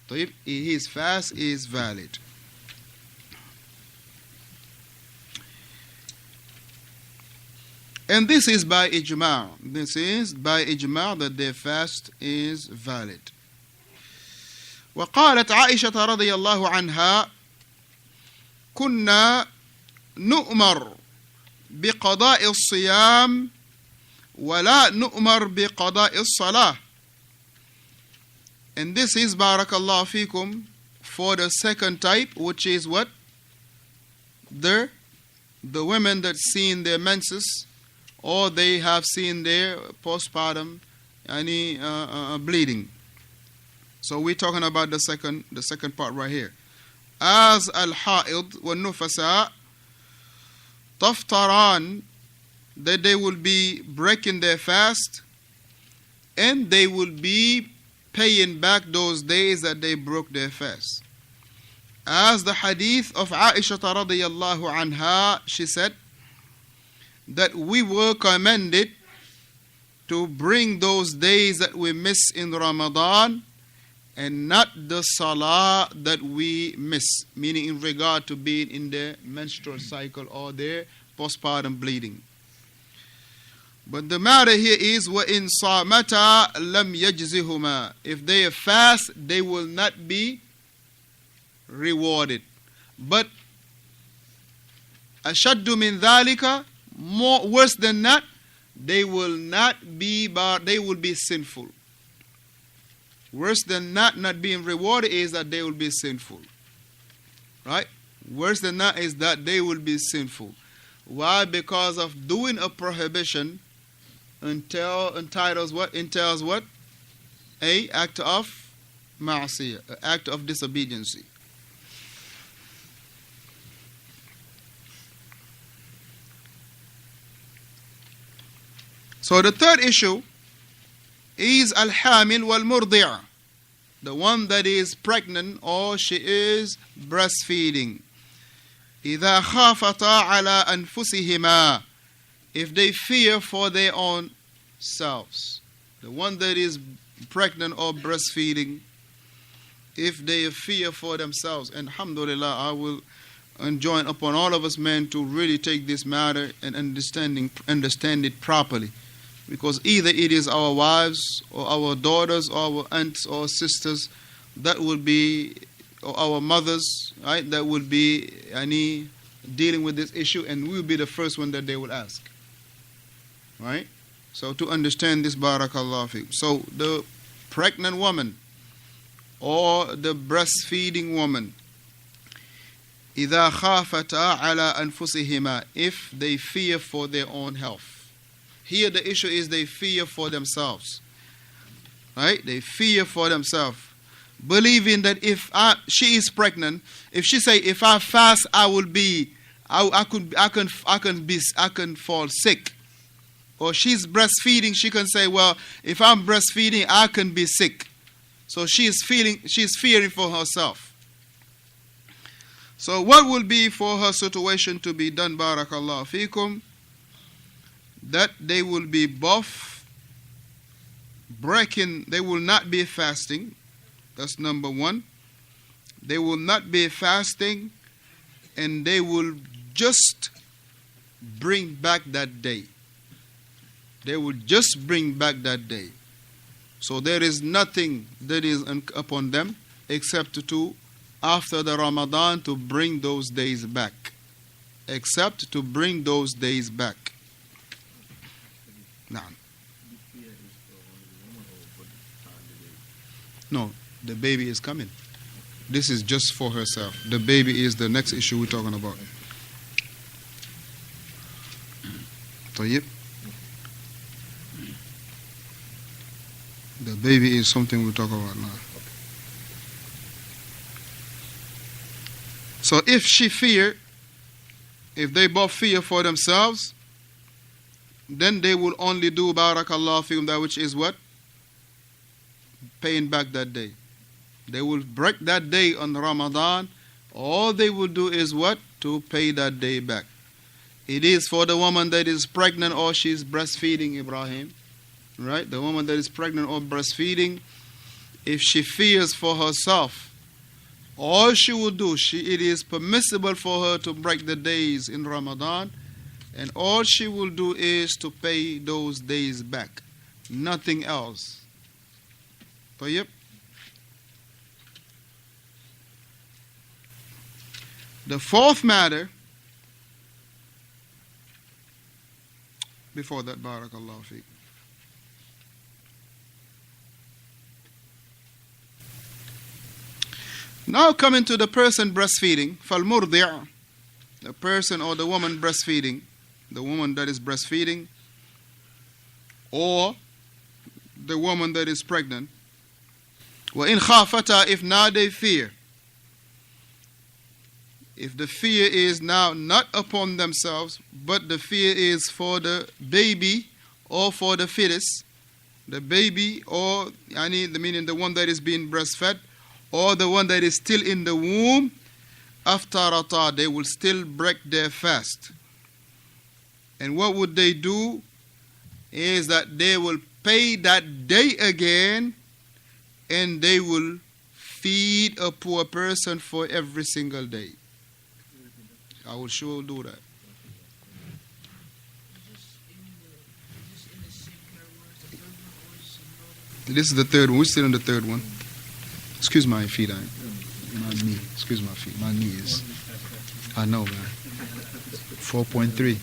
طيب, his fast is valid. And this is by ijma'. This is by ijma' that their fast is valid. وقالت عائشة رضي الله عنها كنا نؤمر بقضاء الصيام ولا نؤمر بقضاء الصلاة. And this is barakallahu fikum for the second type, which is what? The women that seen their menses, or they have seen their postpartum bleeding. So we're talking about the second part right here. As al-ha'id wa nufasa taftaran, that they will be breaking their fast and they will be paying back those days that they broke their fast. As the hadith of Aisha radiyallahu anha, she said that we were commanded to bring those days that we miss in Ramadan and not the salah that we miss, meaning in regard to being in their menstrual cycle or their postpartum bleeding. But the matter here is, وَإِن صَامَتَا لَمْ يَجْزِهُمَا. If they fast, they will not be rewarded. But أَشَدُّ مِنْ ذَلِكَ, worse than that, they will be sinful. Worse than not being rewarded is that they will be sinful. Right? Worse than that is that they will be sinful. Why? Because of doing a prohibition entails what? A act of ma'asiyah, an act of disobedience. So the third issue is al-hamil wal-murdi'a, the one that is pregnant or she is breastfeeding. إِذَا خَافَتَا عَلَىٰ أَنفُسِهِمَا, if they fear for their own selves. The one that is pregnant or breastfeeding, if they fear for themselves. And alhamdulillah, I will enjoin upon all of us men to really take this matter and understand it properly. Because either it is our wives or our daughters or our aunts or sisters that will be, or our mothers, right, that will be dealing with this issue, and we will be the first one that they will ask. Right? So to understand this, barakallahu fiqh. So the pregnant woman or the breastfeeding woman, إِذَا خَافَتَا عَلَىٰ أَنفُسِهِمَا, if they fear for their own health. Here the issue is they fear for themselves. Right? They fear for themselves. Believing that if she is pregnant, if she say, if I fast, I can fall sick. Or she's breastfeeding, she can say, well, if I'm breastfeeding, I can be sick. So she's fearing for herself. So what will be for her situation to be done, barakallahu fikum? That they will be both breaking, they will not be fasting. That's number one. They will not be fasting, and they will just bring back that day. They will just bring back that day. So there is nothing that is upon them except to, after the Ramadan, to bring those days back. Except to bring those days back. No, the baby is coming. This is just for herself. The baby is the next issue we're talking about. طيب. The baby is something we'll talk about now. So if they both fear for themselves, then they will only do barakallahu fikum, that which is what? Paying back that day. They will break that day on Ramadan. All they will do is what? To pay that day back. It is for the woman that is pregnant or she's breastfeeding, Ibrahim. Right? The woman that is pregnant or breastfeeding, if she fears for herself, all she will do, it is permissible for her to break the days in Ramadan, and all she will do is to pay those days back. Nothing else. طيب. The fourth matter, before that, barakallahu feek. Now coming to the person breastfeeding, فالمرضع, the person or the woman breastfeeding, the woman that is breastfeeding, or the woman that is pregnant. وَإِنْ خَافَتَا, if now they fear, if the fear is now not upon themselves, but the fear is for the baby or for the fetus, the baby or meaning the one that is being breastfed, or the one that is still in the womb, aftarata, they will still break their fast. And what would they do is that they will pay that day again, and they will feed a poor person for every single day. I will sure do that. This is the third one. We're still on the third one. Excuse my feet, my knee. Excuse my feet. My knee is, I know, man. 4.3.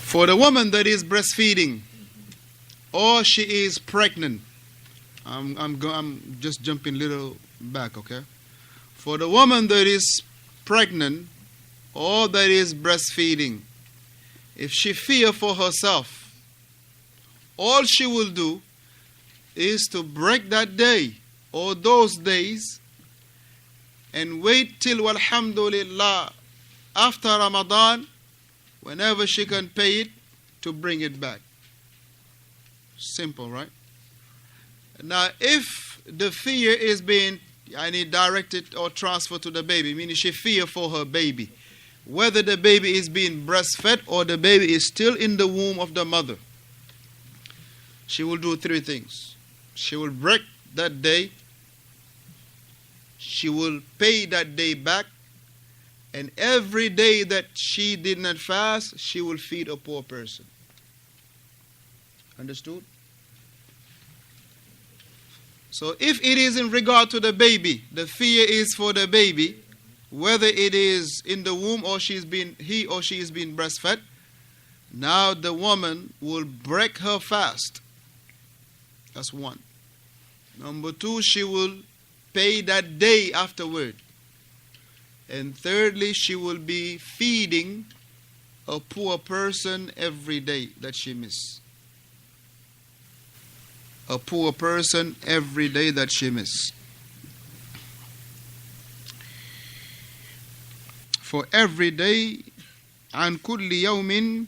For the woman that is breastfeeding, or she is pregnant, I'm just jumping a little back, okay? For the woman that is pregnant or that is breastfeeding, if she fear for herself, all she will do is to break that day or those days and wait till, alhamdulillah, after Ramadan, whenever she can pay it, to bring it back. Simple, right? Now, if the fear is being directed or transferred to the baby, meaning she fear for her baby, whether the baby is being breastfed or the baby is still in the womb of the mother, she will do three things. She will break that day, she will pay that day back, and every day that she did not fast, she will feed a poor person. Understood? So if it is in regard to the baby, the fear is for the baby, whether it is in the womb or he or she is being breastfed, now the woman will break her fast. That's one. Number two, she will pay that day afterward. And thirdly, she will be feeding a poor person every day that she misses. A poor person every day that she misses. For every day, عن كل يوم,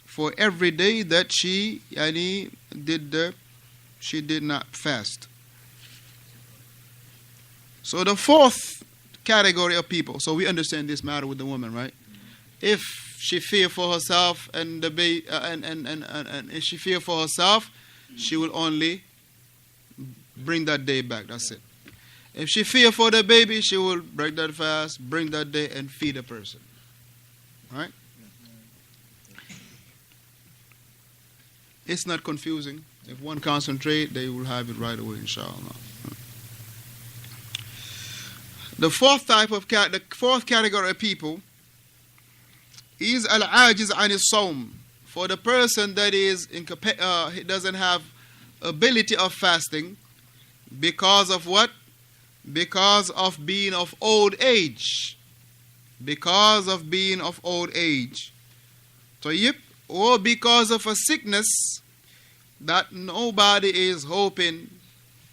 for every day that she did not fast. So the fourth category of people, so we understand this matter with the woman, right? If she fear for herself and the baby, and if she fear for herself, she will only bring that day back. That's it. If she fear for the baby, she will break that fast, bring that day, and feed a person. Right? It's not confusing. If one concentrate, they will have it right away, inshallah. The fourth category of people is al-ajiz an as-sawm. For the person that is he doesn't have ability of fasting because of what? Because of being of old age. Because of being of old age. طيب, or because of a sickness that nobody is hoping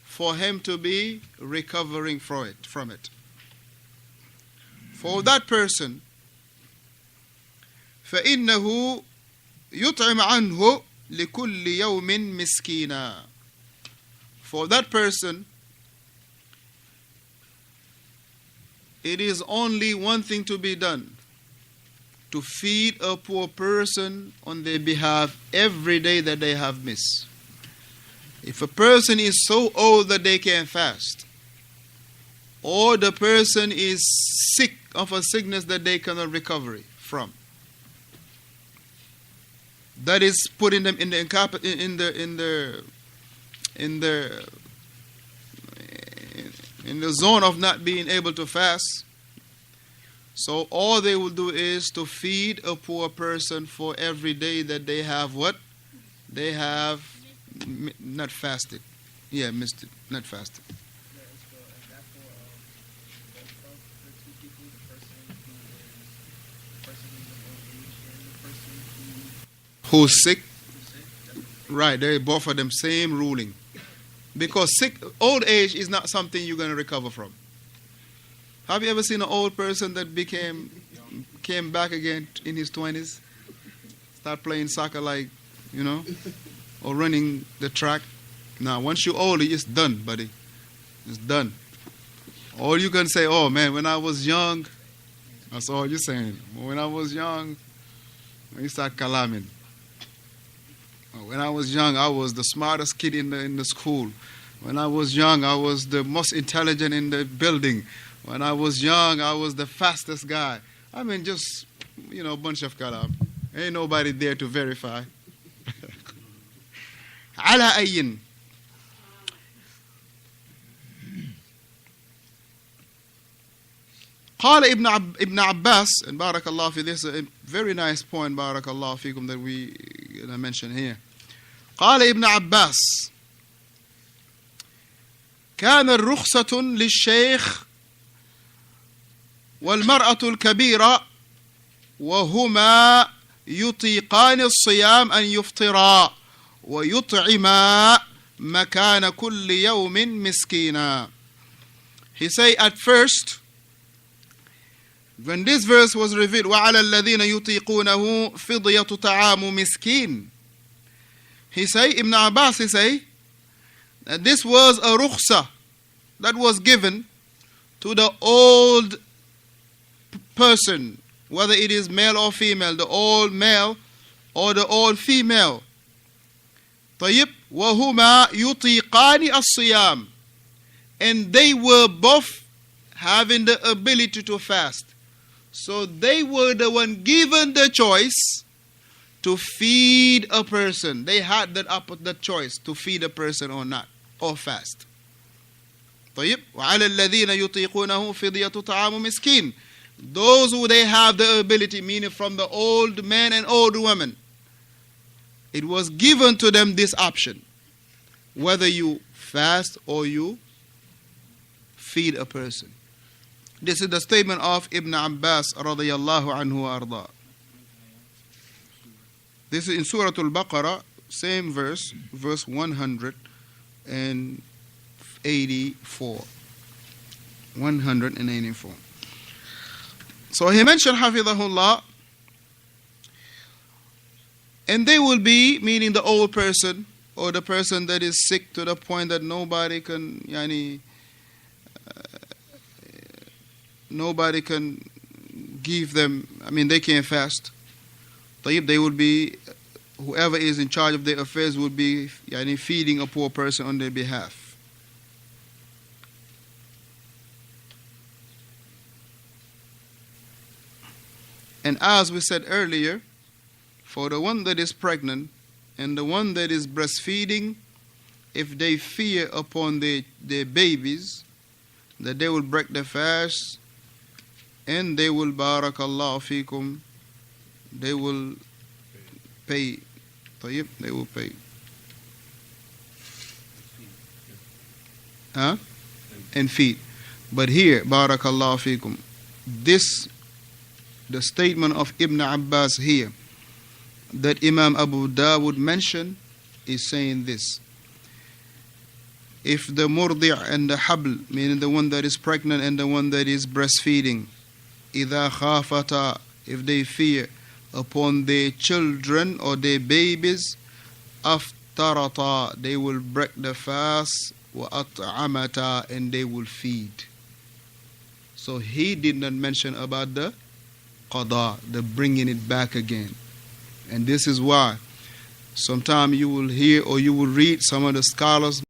for him to be recovering from it. For that person, فإنه يطعم عنه لكل يوم مسكينا. For that person, it is only one thing to be done: to feed a poor person on their behalf every day that they have missed. If a person is so old that they can't fast, or the person is sick of a sickness that they cannot recover from, that is putting them in the zone of not being able to fast. So all they will do is to feed a poor person for every day that they have what? They have not fasted. Yeah, missed it. Not fasted. Who's sick? Right, they both of them same ruling. Because old age is not something you're going to recover from. Have you ever seen an old person that came back again in his 20s? Start playing soccer or running the track? Now, once you're old, it's done, buddy. It's done. All you can say, oh man, when I was young, that's all you're saying. When I was young, when you start calaming. When I was young, I was the smartest kid in the school. When I was young, I was the most intelligent in the building. When I was young, I was the fastest guy. I mean, just, a bunch of kalam. Ain't nobody there to verify. على أي قال ابن Abbas, and barakallah fi, this is a very nice point, barakallah fikum, that we mention here. قال ابن عباس كان رخصة للشيخ والمرأة الكبيرة وهما يطيقان الصيام أن يفطرا ويطعما مكان كل يوم مسكينا. He say at first, when this verse was revealed, وعلى الذين يطيقونه فضية طعام مسكين, he say, Ibn Abbas, he say, that this was a rukhsah that was given to the old person, whether it is male or female, the old male or the old female. طيب, وهما يطيقان الصيام, and they were both having the ability to fast. So they were the one given the choice to feed a person. They had that choice to feed a person or not, or fast. طيب, وعلى الذين يطيقونه فدية طعام مسكين. Those who they have the ability, meaning from the old men and old women, it was given to them this option, whether you fast or you feed a person. This is the statement of Ibn Abbas radiyallahu anhu wa arda. This is in Surah Al-Baqarah, same verse 184. 184. So he mentioned Hafidhahullah, and they will be, meaning the old person or the person that is sick to the point that nobody can give them, they can't fast. They will be, whoever is in charge of their affairs will be feeding a poor person on their behalf. And as we said earlier, for the one that is pregnant and the one that is breastfeeding, if they fear upon their babies that they will break the fast, and they will, barakallahu fikum, they will pay. طيب, they will pay. And feed. But here, barakallahu fikum, the statement of Ibn Abbas here, that Imam Abu Dawud mentioned, is saying this: if the murdi' and the habl, meaning the one that is pregnant and the one that is breastfeeding, إِذَا خَافَتَا, if they fear upon their children or their babies, أَفْتَرَتَا, they will break the fast, وَأَطْعَمَتَا, and they will feed. So he did not mention about the qada, the bringing it back again. And this is why Sometimes you will hear or you will read some of the scholars